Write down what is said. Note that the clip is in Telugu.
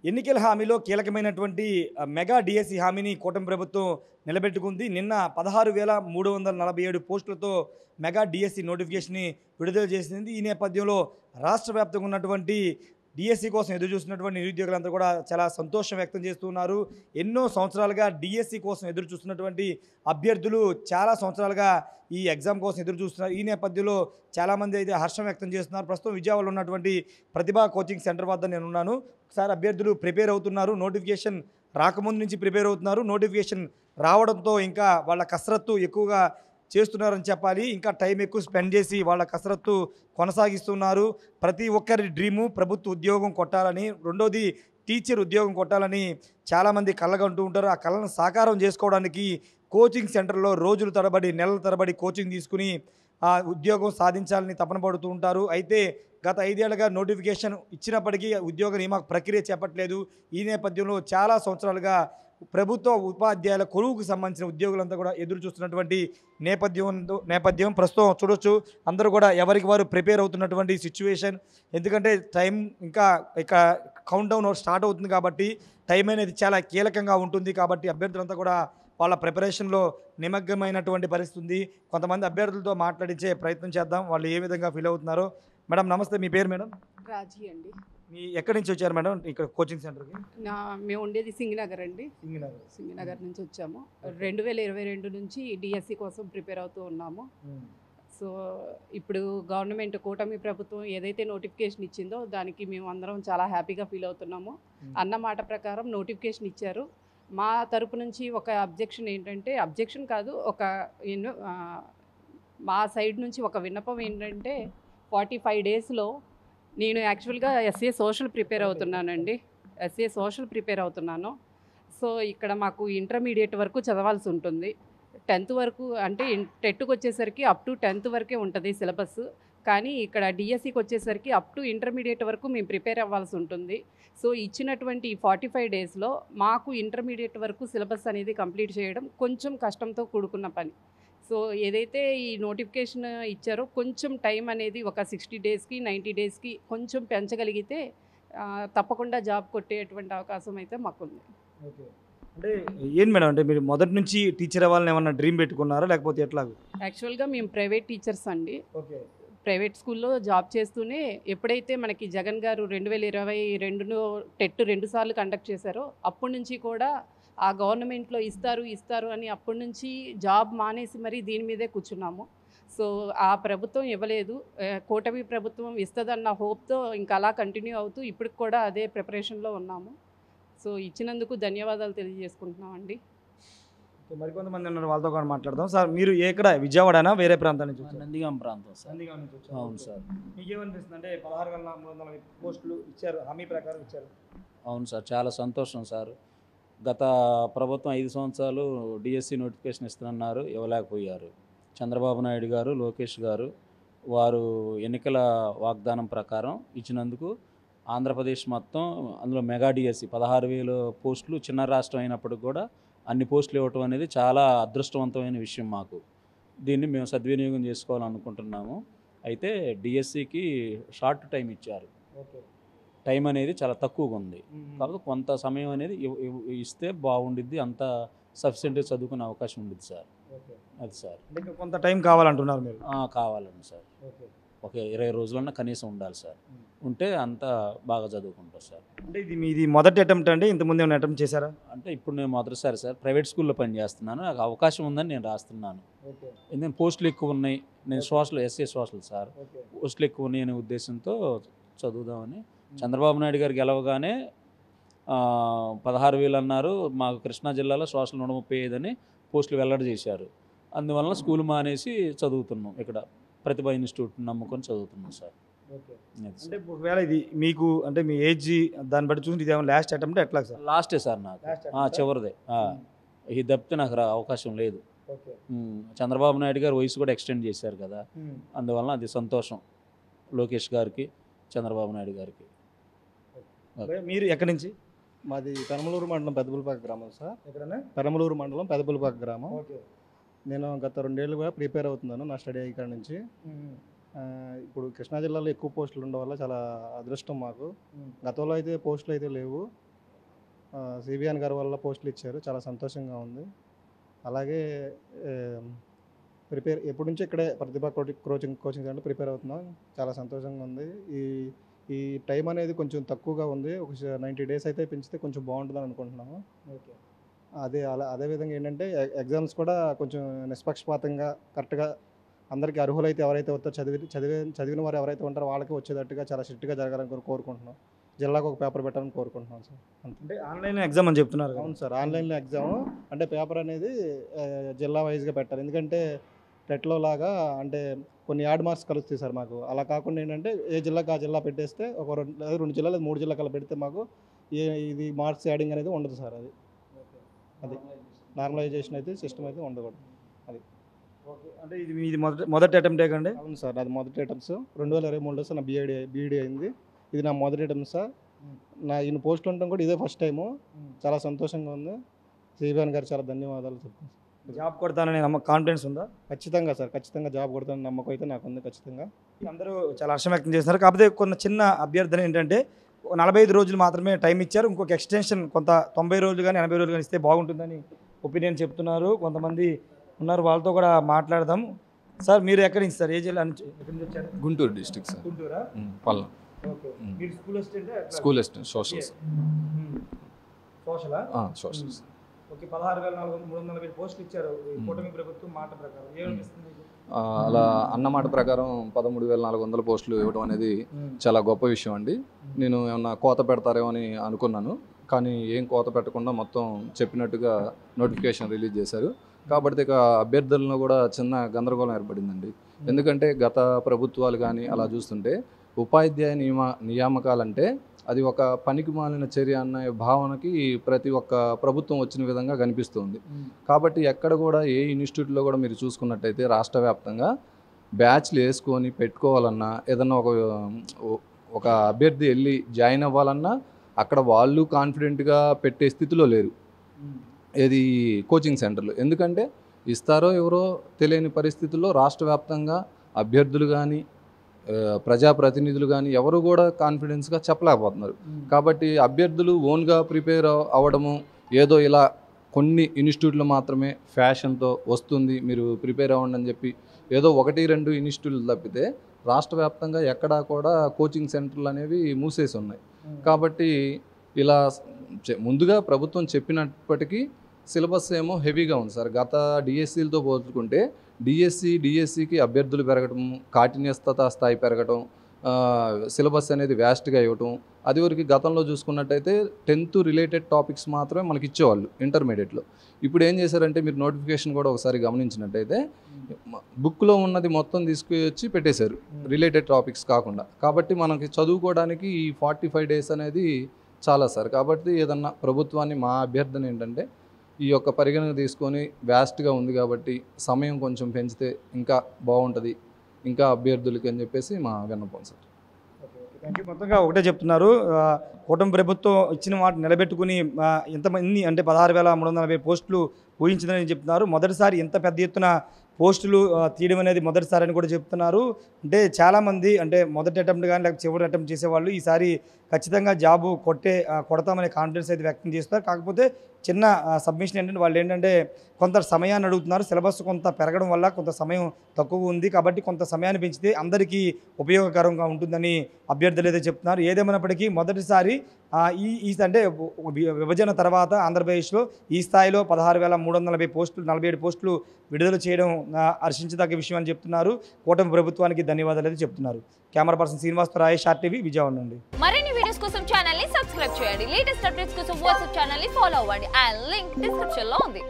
ఎన్నికల హామీలో కీలకమైనటువంటి మెగా డిఎస్సి హామీని కూటమి ప్రభుత్వం నిలబెట్టుకుంది. నిన్న 16,347 పోస్టులతో మెగా డిఎస్సి నోటిఫికేషన్‌ని విడుదల చేసింది. ఈ నేపథ్యంలో రాష్ట్ర వ్యాప్తంగా ఉన్నటువంటి డిఎస్సి కోసం ఎదురు చూస్తున్నటువంటి నిరుద్యోగులందరూ కూడా చాలా సంతోషం వ్యక్తం చేస్తున్నారు. ఎన్నో సంవత్సరాలుగా డిఎస్సి కోసం ఎదురు చూస్తున్నటువంటి అభ్యర్థులు చాలా సంవత్సరాలుగా ఈ ఎగ్జామ్ కోసం ఎదురు చూస్తున్నారు. ఈ నేపథ్యంలో చాలామంది అయితే హర్షం వ్యక్తం చేస్తున్నారు. ప్రస్తుతం విజయవాడలో ఉన్నటువంటి ప్రతిభా కోచింగ్ సెంటర్ వద్ద నేనున్నాను. ఒకసారి అభ్యర్థులు ప్రిపేర్ అవుతున్నారు. నోటిఫికేషన్ రాకముందు నుంచి ప్రిపేర్ అవుతున్నారు. నోటిఫికేషన్ రావడంతో ఇంకా వాళ్ళ కసరత్తు ఎక్కువగా చేస్తున్నారని చెప్పాలి. ఇంకా టైం ఎక్కువ స్పెండ్ చేసి వాళ్ళ కసరత్తు కొనసాగిస్తున్నారు. ప్రతి ఒక్కరి డ్రీము ప్రభుత్వ ఉద్యోగం కొట్టాలని, రెండోది టీచర్ ఉద్యోగం కొట్టాలని చాలామంది కలగంటూ ఉంటారు. ఆ కళను సాకారం చేసుకోవడానికి కోచింగ్ సెంటర్లో రోజుల తరబడి, నెలల తరబడి కోచింగ్ తీసుకుని ఆ ఉద్యోగం సాధించాలని తపన పడుతూ ఉంటారు. అయితే గత 5 ఏళ్లుగా నోటిఫికేషన్ ఇచ్చినప్పటికీ ఉద్యోగ నియామక ప్రక్రియ చేపట్టలేదు. ఈ నేపథ్యంలో చాలా సంవత్సరాలుగా ప్రభుత్వ ఉపాధ్యాయుల కొలువుకు సంబంధించిన ఉద్యోగులంతా కూడా ఎదురు చూస్తున్నటువంటి నేపథ్యం ప్రస్తుతం చూడొచ్చు. అందరూ కూడా ఎవరికి వారు ప్రిపేర్ అవుతున్నటువంటి సిచ్యువేషన్. ఎందుకంటే టైం ఇంకా ఇక కౌంట్ డౌన్ స్టార్ట్ అవుతుంది కాబట్టి టైం అనేది చాలా కీలకంగా ఉంటుంది. కాబట్టి అభ్యర్థులంతా కూడా వాళ్ళ ప్రిపరేషన్లో నిమగ్నమైనటువంటి పరిస్థితి ఉంది. కొంతమంది అభ్యర్థులతో మాట్లాడించే ప్రయత్నం చేద్దాం. వాళ్ళు ఏ విధంగా ఫీల్ అవుతున్నారో. మేడం నమస్తే, మీ పేరు మేడం? రాజీ అండి. మీ ఎక్కడి నుంచి వచ్చారు మేడం ఇక్కడ కోచింగ్ సెంటర్కి? మేము ఉండేది సింగనగర్ అండి. సింగనగర్ నుంచి వచ్చాము. 2022 నుంచి డిఎస్సి కోసం ప్రిపేర్ అవుతూ ఉన్నాము. సో ఇప్పుడు గవర్నమెంట్ కూటమి ప్రభుత్వం ఏదైతే నోటిఫికేషన్ ఇచ్చిందో దానికి మేము అందరం చాలా హ్యాపీగా ఫీల్ అవుతున్నాము. అన్న మాట ప్రకారం నోటిఫికేషన్ ఇచ్చారు. మా తరపు నుంచి ఒక అబ్జెక్షన్ ఏంటంటే, అబ్జెక్షన్ కాదు, మా సైడ్ నుంచి ఒక విన్నపం ఏంటంటే 45 డేస్లో నేను యాక్చువల్గా ఎస్ఏ సోషల్ ప్రిపేర్ అవుతున్నానండి. ఎస్ఏ సోషల్ ప్రిపేర్ అవుతున్నాను. సో ఇక్కడ మాకు ఇంటర్మీడియట్ వరకు చదవాల్సి ఉంటుంది. 10th వరకు అంటే టెట్కి వచ్చేసరికి అప్ టు 10th వరకే ఉంటుంది సిలబస్. కానీ ఇక్కడ డిఎస్సికి వచ్చేసరికి అప్ టు ఇంటర్మీడియట్ వరకు మేము ప్రిపేర్ అవ్వాల్సి ఉంటుంది. సో ఇచ్చినటువంటి 45 డేస్లో మాకు ఇంటర్మీడియట్ వరకు సిలబస్ అనేది కంప్లీట్ చేయడం కొంచెం కష్టంతో కూడుకున్న పని. సో ఏదైతే ఈ నోటిఫికేషన్ ఇచ్చారో కొంచెం టైం అనేది ఒక 60 డేస్కి 90 డేస్కి కొంచెం పెంచగలిగితే తప్పకుండా జాబ్ కొట్టేటువంటి అవకాశం అయితే మాకుంది. ఓకే, అంటే ఏంటి మేడం, అంటే మీరు మొదటి నుంచి టీచర్ అవ్వాలని ఏమన్నా డ్రీమ్ పెట్టుకున్నారా లేకపోతే ఎట్లా? యాక్చువల్గా మేము ప్రైవేట్ టీచర్స్ అండి. ఓకే, ప్రైవేట్ స్కూల్లో జాబ్ చేస్తూనే ఎప్పుడైతే మనకి జగన్ గారు 2022లో టెట్ 2 సార్లు కండక్ట్ చేశారో అప్పటి నుంచి కూడా ఆ గవర్నమెంట్లో ఇస్తారు అని అప్పటి నుంచి జాబ్ మానేసి మరీ దీని మీదే కూర్చున్నాము. సో ఆ ప్రభుత్వం ఇవ్వలేదు, కూటమి ప్రభుత్వం ఇస్తుందన్న హోప్తో ఇంకా అలా కంటిన్యూ అవుతూ ఇప్పటికి కూడా అదే ప్రిపరేషన్లో ఉన్నాము. సో ఇచ్చినందుకు ధన్యవాదాలు తెలియజేసుకుంటున్నామండి. మరికొంతమంది ఉన్నారు, వాళ్ళతో కూడా మాట్లాడదాం. సార్ మీరు ఎక్కడ, విజయవాడనా వేరే ప్రాంతం నుంచి? నందిగాం ప్రాంతం సార్. నందిగాం నుంచి వచ్చారు. అవును సార్. మీకేమనిపిస్తుంది? అంటే 16,340 పోస్టులు ఇచ్చారు, హామీ ప్రకారం ఇచ్చారు. అవును సార్, చాలా సంతోషం సార్. గత ప్రభుత్వం 5 సంవత్సరాలు డిఎస్సి నోటిఫికేషన్ ఇస్తున్నారు, ఇవ్వలేకపోయారు. చంద్రబాబు నాయుడు గారు, లోకేష్ గారు వారు ఎన్నికల వాగ్దానం ప్రకారం ఇచ్చినందుకు ఆంధ్రప్రదేశ్ మొత్తం అందులో మెగా డిఎస్సి 16,000 పోస్టులు, చిన్న రాష్ట్రం అయినప్పటికి కూడా అన్ని పోస్టులు ఇవ్వటం అనేది చాలా అదృష్టవంతమైన విషయం మాకు. దీన్ని మేము సద్వినియోగం చేసుకోవాలనుకుంటున్నాము. అయితే డిఎస్సికి షార్ట్ టైం ఇచ్చారు. ఓకే, టైం అనేది చాలా తక్కువగా ఉంది. కాబట్టి కొంత సమయం అనేది ఇస్తే బాగుండిద్ది, అంత సఫిషియెంట్గా చదువుకునే అవకాశం ఉండిద్ది సార్. అది సార్, కొంత టైం కావాలంటున్నారు మీరు? కావాలండి సార్. ఒక 20 రోజులన్నా కనీసం ఉండాలి సార్. ఉంటే అంతా బాగా చదువుకుంటారు సార్. అంటే ఇది మీది మొదటి అటెంప్ట్ అండి? ఇంతకుముందు ఏమైనా అటెంప్ట్ చేశారా? అంటే ఇప్పుడు నేను మొదటిసారి సార్ ప్రైవేట్ స్కూల్లో పనిచేస్తున్నాను. నాకు అవకాశం ఉందని నేను రాస్తున్నాను. ఎందుకంటే పోస్టులు ఎక్కువ ఉన్నాయి. నేను ఎస్ఏ సోషల్ సార్, పోస్టులు ఎక్కువ ఉన్నాయి అనే ఉద్దేశంతో చదువుదామని. చంద్రబాబు నాయుడు గారు గెలవగానే 16,000 అన్నారు. మాకు కృష్ణా జిల్లాలో సోషల్ 135 అని పోస్టులు వెల్లడి చేశారు. అందువలన స్కూల్ మానేసి చదువుతున్నాం. ఇక్కడ ప్రతిభా ఇన్స్టిట్యూట్ నమ్ముకొని చదువుతున్నాం సార్. అంటే ఒకవేళ ఇది మీకు, అంటే మీ ఏజ్ దాన్ని బట్టి చూసి ఇదేమో లాస్ట్ అటెంప్ట్ ఎట్లా సార్? లాస్టే సార్ నాకు, చివరిదే. ఇది తప్పితే నాకు అవకాశం లేదు. చంద్రబాబు నాయుడు గారు వయసు కూడా ఎక్స్టెండ్ చేశారు కదా, అందువలన అది సంతోషం లోకేష్ గారికి, చంద్రబాబు నాయుడు గారికి. మీరు ఎక్కడి నుంచి? మాది పెనమలూరు మండలం పెద్దపులిపాక గ్రామం సార్. ఎక్కడన్నా? పెనమలూరు మండలం పెద్దపులిపాక గ్రామం. నేను గత 2 ఏళ్ళుగా ప్రిపేర్ అవుతున్నాను నా స్టడీ ఇక్కడ నుంచి. ఇప్పుడు కృష్ణా జిల్లాలో ఎక్కువ పోస్టులు ఉండడం వల్ల చాలా అదృష్టం మాకు. గతంలో అయితే పోస్టులు అయితే లేవు. సిబిఎన్ గారి వల్ల పోస్టులు ఇచ్చారు, చాలా సంతోషంగా ఉంది. అలాగే ఎప్పటి నుంచి ఇక్కడే ప్రతిభ కోచింగ్ సెంటర్ ప్రిపేర్ అవుతున్నాం, చాలా సంతోషంగా ఉంది. ఈ టైం అనేది కొంచెం తక్కువగా ఉంది, ఒక 90 days అయితే పెంచితే కొంచెం బాగుంటుందని అనుకుంటున్నాము. అదేవిధంగా ఏంటంటే ఎగ్జామ్స్ కూడా కొంచెం నిష్పక్షపాతంగా కరెక్ట్గా అందరికీ అర్హులైతే ఎవరైతే వస్తారో చదివిన వారు ఎవరైతే ఉంటారో వాళ్ళకి వచ్చేటట్టుగా చాలా స్ట్రిక్ట్గా జరగాలని కోరుకుంటున్నాం. జిల్లాకు ఒక పేపర్ పెట్టాలని కోరుకుంటున్నాం సార్. అంటే ఆన్లైన్ ఎగ్జామ్ అని చెప్తున్నారు. అవును సార్, ఆన్లైన్లో ఎగ్జామ్ అంటే పేపర్ అనేది జిల్లా వైజ్గా పెట్టాలి. ఎందుకంటే టెట్లో లాగా అంటే కొన్ని యాడ్ మార్క్స్ కలుస్తాయి సార్ మాకు. అలా కాకుండా ఏంటంటే ఏ జిల్లాకి ఆ జిల్లా పెట్టేస్తే ఒక 2 జిల్లా లేదా 3 జిల్లాకి అలా పెడితే మాకు ఇది మార్క్స్ యాడింగ్ అనేది ఉండదు సార్. అది నార్మలైజేషన్ అయితే సిస్టమ్ అయితే ఉండకూడదు. అది అంటే ఇది మొదటి అటెంప్టే కండి? అవును సార్, అది మొదటి అటెంప్ట్స్. 2023లో నా బీఈడీ అయింది. ఇది నా మొదటి అటెంప్ట్ సార్. ఈయన పోస్ట్ ఉండడం కూడా ఇదే ఫస్ట్ టైము. చాలా సంతోషంగా ఉంది. సిబిఎన్ గారు చాలా ధన్యవాదాలు చెప్తాను. జాబ్ కొడతానని కాన్ఫిడెన్స్ ఉందా? ఖచ్చితంగా సార్, ఖచ్చితంగా జాబ్ కొడతానని నమ్మకం అయితే నాకు ఉంది. ఖచ్చితంగా అందరూ చాలా హర్షం వ్యక్తం చేస్తున్నారు. కాకపోతే కొన్ని చిన్న అభ్యర్థన ఏంటంటే 45 రోజులు మాత్రమే టైం ఇచ్చారు, ఇంకొక ఎక్స్టెన్షన్ కొంత 90 రోజులు కానీ 80 రోజులు కానీ ఇస్తే బాగుంటుందని ఒపీనియన్ చెప్తున్నారు. కొంతమంది ఉన్నారు, వాళ్ళతో కూడా మాట్లాడదాం. సార్ మీరు ఎక్కడి నుంచి సార్, ఏ జిల్లా నుంచి వచ్చారు? Guntur district sir. గుంటూరా? పల్లం. ఓకే. మీరు school assistant? School assistant social. సోషలా? సోషల్. ఓకే. 16,340 పోస్టులు ఇచ్చారు ఈ కూటమి ప్రభుత్వం మాట ప్రకారం. ఏమనిపిస్తుంది? అలా అన్నమాట ప్రకారం 13,400 పోస్టులు ఇవ్వడం అనేది చాలా గొప్ప విషయం అండి. నేను ఏమన్నా కోత పెడతారేమో అని అనుకున్నాను, కానీ ఏం కోత పెట్టకుండా మొత్తం చెప్పినట్టుగా నోటిఫికేషన్ రిలీజ్ చేశారు. కాబట్టి ఇక అభ్యర్థులను కూడా చిన్న గందరగోళం ఏర్పడిందండి. ఎందుకంటే గత ప్రభుత్వాలు కానీ అలా చూస్తుంటే ఉపాధ్యాయ నియామకాలంటే అది ఒక పనికి మాలిన చర్య అన్న భావనకి ప్రతి ఒక్క ప్రభుత్వం వచ్చిన విధంగా కనిపిస్తుంది. కాబట్టి ఎక్కడ కూడా ఏ ఇన్స్టిట్యూట్లో కూడా మీరు చూసుకున్నట్టయితే రాష్ట్ర వ్యాప్తంగా బ్యాచ్లు వేసుకొని పెట్టుకోవాలన్నా, ఏదన్నా ఒక అభ్యర్థి వెళ్ళి జాయిన్ అవ్వాలన్నా అక్కడ వాళ్ళు కాన్ఫిడెంట్గా పెట్టే స్థితిలో లేరు ఏది కోచింగ్ సెంటర్లు. ఎందుకంటే ఇస్తారో ఎవరో తెలియని పరిస్థితుల్లో రాష్ట్ర వ్యాప్తంగా అభ్యర్థులు కానీ ప్రజాప్రతినిధులు కానీ ఎవరు కూడా కాన్ఫిడెన్స్గా చెప్పలేకపోతున్నారు. కాబట్టి అభ్యర్థులు ఓన్గా ప్రిపేర్ అవ్వడము, ఏదో ఇలా కొన్ని ఇన్స్టిట్యూట్లు మాత్రమే ఫ్యాషన్తో వస్తుంది మీరు ప్రిపేర్ అవ్వండి అని చెప్పి ఏదో 1-2 ఇన్స్టిట్యూట్లు తప్పితే రాష్ట్ర వ్యాప్తంగా ఎక్కడా కూడా కోచింగ్ సెంటర్లు అనేవి మూసేసి ఉన్నాయి. కాబట్టి ఇలా ముందుగా ప్రభుత్వం చెప్పినప్పటికీ సిలబస్ ఏమో హెవీగా ఉంది సార్. గత డిఎస్సీలతో పోల్చుకుంటే డిఎస్సికి అభ్యర్థులు పెరగటం, కాఠిన్యత స్థాయి పెరగటం, సిలబస్ అనేది వ్యాస్ట్గా ఇవ్వటం. అదివరకు గతంలో చూసుకున్నట్టయితే 10th రిలేటెడ్ టాపిక్స్ మాత్రమే మనకి ఇచ్చేవాళ్ళు ఇంటర్మీడియట్లో. ఇప్పుడు ఏం చేశారంటే మీరు నోటిఫికేషన్ కూడా ఒకసారి గమనించినట్టయితే బుక్లో ఉన్నది మొత్తం తీసుకొచ్చి పెట్టేశారు రిలేటెడ్ టాపిక్స్ కాకుండా. కాబట్టి మనకి చదువుకోవడానికి ఈ 45 days అనేది చాలా సార్. కాబట్టి ఏదన్నా ప్రభుత్వాన్ని మా అభ్యర్థన ఏంటంటే ఈ యొక్క పరిగణన తీసుకొని వ్యాస్ట్గా ఉంది కాబట్టి సమయం కొంచెం పెంచితే ఇంకా బాగుంటుంది ఇంకా అభ్యర్థులకి అని చెప్పేసి మా విన్నపం సార్. Thank you. మొత్తంగా ఒకటే చెప్తున్నారు, కూటమి ప్రభుత్వం ఇచ్చిన మాట నిలబెట్టుకుని ఎంతమంది అంటే 16,340 పోస్టులు ఊహించిందని చెప్తున్నారు. మొదటిసారి ఇంత పెద్ద ఎత్తున పోస్టులు తీయడం అనేది మొదటిసారి అని కూడా చెప్తున్నారు. అంటే చాలామంది అంటే మొదటి అటెంప్ట్ కానీ లేకపోతే చివరి అటెంప్ట్ చేసేవాళ్ళు ఈసారి ఖచ్చితంగా జాబు కొడతామనే కాన్ఫిడెన్స్ అయితే వ్యక్తం చేస్తారు. కాకపోతే చిన్న సబ్మిషన్ ఏంటంటే వాళ్ళు ఏంటంటే కొంత సమయాన్ని అడుగుతున్నారు. సిలబస్ కొంత పెరగడం వల్ల కొంత సమయం తక్కువ ఉంది కాబట్టి కొంత సమయాన్ని పెంచితే అందరికీ ఉపయోగకరంగా ఉంటుందని అభ్యర్థులు అయితే చెప్తున్నారు. ఏదేమైనప్పటికీ మొదటిసారి ఈ అంటే విభజన తర్వాత ఆంధ్రప్రదేశ్లో ఈ స్థాయిలో 16,340 పోస్టులు 47 పోస్టులు విడుదల చేయడం హర్షించదగ్గ విషయం అని చెప్తున్నారు. కూటమి ప్రభుత్వానికి ధన్యవాదాలు అయితే చెప్తున్నారు. Camera person శ్రీనివాస్తో Rayesh, RTV, Vijayawada నుండి. మరిన్ని వీడియోస్ కోసం ఛానల్ ని సబ్స్క్రైబ్ చేయండి. లేటెస్ట్ అప్డేట్స్ కోసం వాట్సాప్ ఛానల్ ని ఫాలో అవ్వండి. ఆ లింక్ డిస్క్రిప్షన్ లో ఉంది.